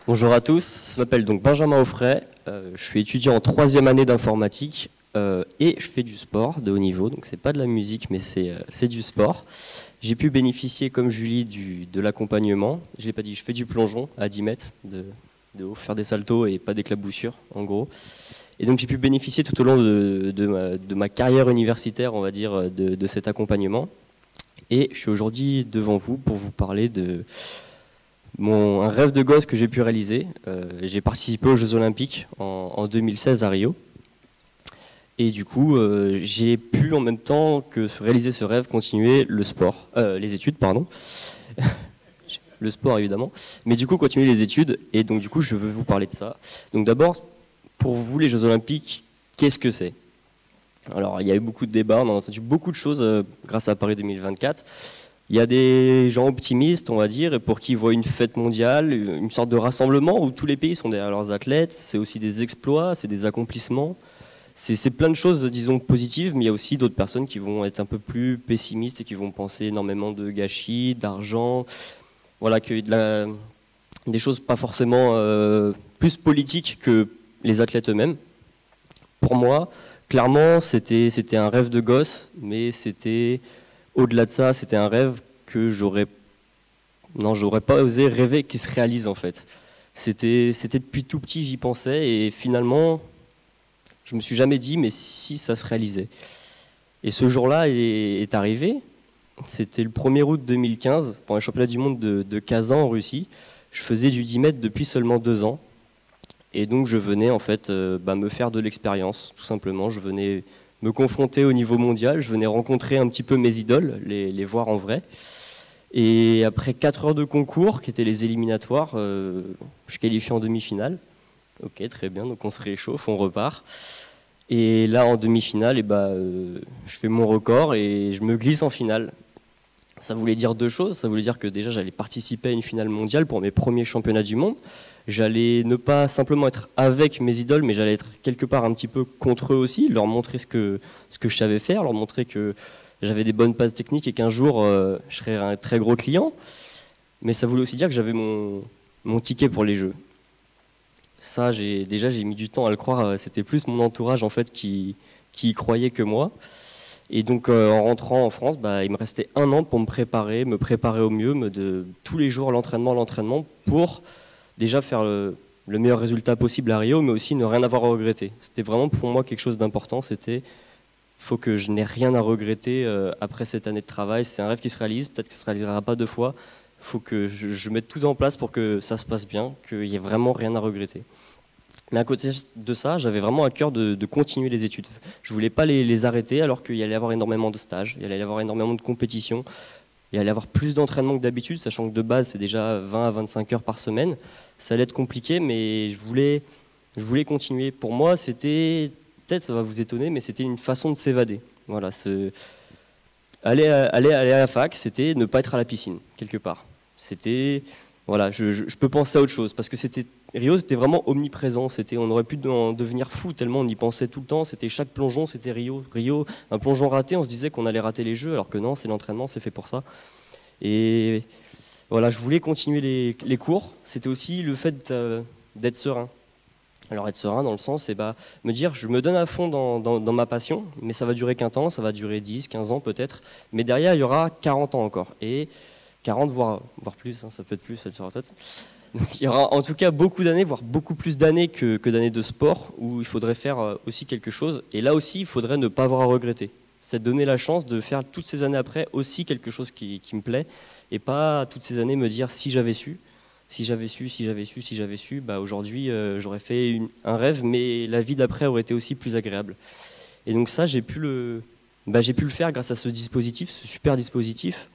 Bonjour à tous, je m'appelle donc Benjamin Offray, je suis étudiant en 3e année d'informatique et je fais du sport de haut niveau, donc c'est pas de la musique mais c'est du sport. J'ai pu bénéficier comme Julie de l'accompagnement, je l'ai pas dit, je fais du plongeon à 10 mètres de haut, faire des saltos et pas d'éclaboussures en gros. Et donc j'ai pu bénéficier tout au long de ma carrière universitaire, on va dire, de cet accompagnement. Et je suis aujourd'hui devant vous pour vous parler de un rêve de gosse que j'ai pu réaliser. J'ai participé aux Jeux Olympiques en 2016 à Rio. Et du coup, j'ai pu en même temps que réaliser ce rêve continuer le sport, les études, pardon. Le sport évidemment, mais du coup continuer les études. Et donc du coup, je veux vous parler de ça. Donc d'abord, pour vous, les Jeux Olympiques, qu'est-ce que c'est ? Alors, il y a eu beaucoup de débats, on a entendu beaucoup de choses grâce à Paris 2024. Il y a des gens optimistes, on va dire, et pour qui ils voient une fête mondiale, une sorte de rassemblement où tous les pays sont derrière leurs athlètes. C'est aussi des exploits, c'est des accomplissements. C'est plein de choses, disons, positives, mais il y a aussi d'autres personnes qui vont être un peu plus pessimistes et qui vont penser énormément de gâchis, d'argent, voilà, des choses pas forcément plus politiques que les athlètes eux-mêmes. Pour moi, clairement, c'était un rêve de gosse, mais c'était... Au-delà de ça, c'était un rêve que j'aurais pas osé rêver qu'il se réalise en fait. C'était depuis tout petit, j'y pensais et finalement, je me suis jamais dit mais si ça se réalisait. Et ce jour-là est arrivé. C'était le 1er août 2015 pour un championnat du monde de Kazan en Russie. Je faisais du 10 mètres depuis seulement 2 ans. Et donc je venais en fait me faire de l'expérience, tout simplement. Je venais me confronter au niveau mondial, je venais rencontrer un petit peu mes idoles, les voir en vrai. Et après 4 heures de concours, qui étaient les éliminatoires, je suis qualifié en demi-finale. Ok, très bien, donc on se réchauffe, on repart. Et là, en demi-finale, je fais mon record et je me glisse en finale. Ça voulait dire 2 choses. Ça voulait dire que déjà, j'allais participer à une finale mondiale pour mes premiers championnats du monde. J'allais ne pas simplement être avec mes idoles, mais j'allais être quelque part un petit peu contre eux aussi, leur montrer ce que je savais faire, leur montrer que j'avais des bonnes passes techniques et qu'un jour, je serais un très gros client. Mais ça voulait aussi dire que j'avais mon ticket pour les Jeux. Ça, j'ai mis du temps à le croire. C'était plus mon entourage en fait qui y croyait que moi. Et donc en rentrant en France, il me restait 1 an pour me préparer au mieux, tous les jours l'entraînement pour déjà faire le meilleur résultat possible à Rio, mais aussi ne rien avoir à regretter. C'était vraiment pour moi quelque chose d'important, faut que je n'ai rien à regretter après cette année de travail. C'est un rêve qui se réalise, peut-être qu'il ne se réalisera pas 2 fois. Il faut que je mette tout en place pour que ça se passe bien, qu'il n'y ait vraiment rien à regretter. Mais à côté de ça, j'avais vraiment à cœur de continuer les études. Je ne voulais pas les arrêter alors qu'il y allait y avoir énormément de stages, il y allait y avoir énormément de compétitions, il y allait y avoir plus d'entraînement que d'habitude, sachant que de base c'est déjà 20 à 25 heures par semaine. Ça allait être compliqué, mais je voulais continuer. Pour moi, c'était, peut-être ça va vous étonner, mais c'était une façon de s'évader. Voilà, aller à la fac, c'était ne pas être à la piscine, quelque part. C'était... Voilà, je peux penser à autre chose, parce que Rio, c'était vraiment omniprésent. On aurait pu en devenir fou tellement on y pensait tout le temps. C'était chaque plongeon, c'était Rio. Rio, un plongeon raté, on se disait qu'on allait rater les Jeux, alors que non, c'est l'entraînement, c'est fait pour ça. Et voilà, je voulais continuer les cours. C'était aussi le fait d'être serein. Alors être serein dans le sens, c'est me dire, je me donne à fond dans ma passion, mais ça va durer qu'un temps, ça va durer 10, 15 ans peut-être. Mais derrière, il y aura 40 ans encore. Et 40, voire plus, ça peut être plus, ça sur la tête. Donc, il y aura en tout cas beaucoup d'années, voire beaucoup plus d'années que d'années de sport, où il faudrait faire aussi quelque chose. Et là aussi, il faudrait ne pas avoir à regretter. C'est donner la chance de faire toutes ces années après aussi quelque chose qui me plaît, et pas toutes ces années me dire si j'avais su, aujourd'hui j'aurais fait un rêve, mais la vie d'après aurait été aussi plus agréable. Et donc ça, j'ai pu le faire grâce à ce dispositif, ce super dispositif.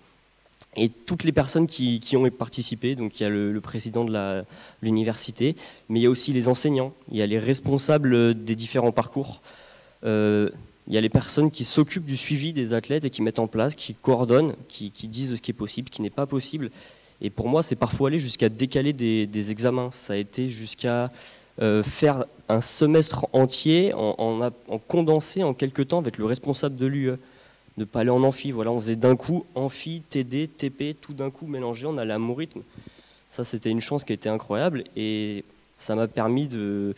Et toutes les personnes qui ont participé, donc il y a le président de l'université, mais il y a aussi les enseignants, il y a les responsables des différents parcours, il y a les personnes qui s'occupent du suivi des athlètes et qui mettent en place, qui coordonnent, qui disent de ce qui est possible, ce qui n'est pas possible. Et pour moi, c'est parfois aller jusqu'à décaler des examens. Ça a été jusqu'à faire un semestre entier en condensé en quelques temps avec le responsable de l'UE. Ne pas aller en amphi, voilà, on faisait d'un coup amphi, TD, TP, tout d'un coup mélangé, on allait à mon rythme. Ça, c'était une chance qui était incroyable et ça m'a permis de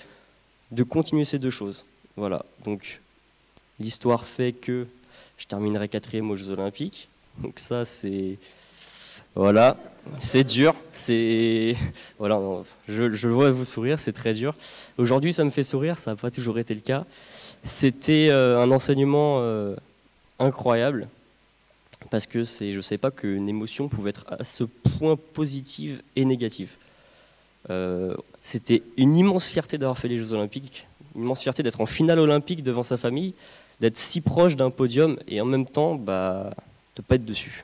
continuer ces deux choses. Voilà, donc l'histoire fait que je terminerai 4e aux Jeux Olympiques. Donc ça, c'est... Voilà, c'est dur, c'est... Voilà, non, je vois vous sourire, c'est très dur. Aujourd'hui, ça me fait sourire, ça n'a pas toujours été le cas. C'était un enseignement incroyable, parce que je ne savais pas qu'une émotion pouvait être à ce point positive et négative. C'était une immense fierté d'avoir fait les Jeux Olympiques, une immense fierté d'être en finale olympique devant sa famille, d'être si proche d'un podium et en même temps de ne pas être dessus.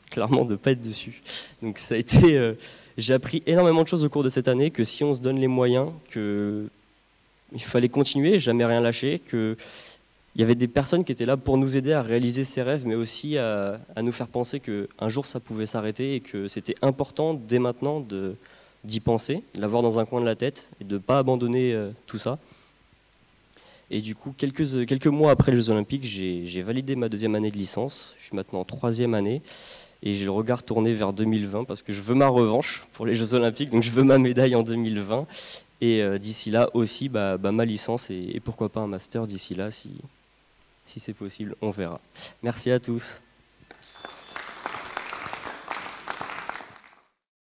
Clairement de ne pas être dessus. Donc ça a été... j'ai appris énormément de choses au cours de cette année, que si on se donne les moyens, qu'il fallait continuer, jamais rien lâcher, qu'il y avait des personnes qui étaient là pour nous aider à réaliser ces rêves, mais aussi à nous faire penser qu'un jour ça pouvait s'arrêter et que c'était important dès maintenant d'y penser, de l'avoir dans un coin de la tête et de ne pas abandonner tout ça. Et du coup, quelques mois après les Jeux Olympiques, j'ai validé ma 2e année de licence. Je suis maintenant en 3e année et j'ai le regard tourné vers 2020 parce que je veux ma revanche pour les Jeux Olympiques, donc je veux ma médaille en 2020. Et d'ici là aussi, ma licence et pourquoi pas un master d'ici là si c'est possible, on verra. Merci à tous.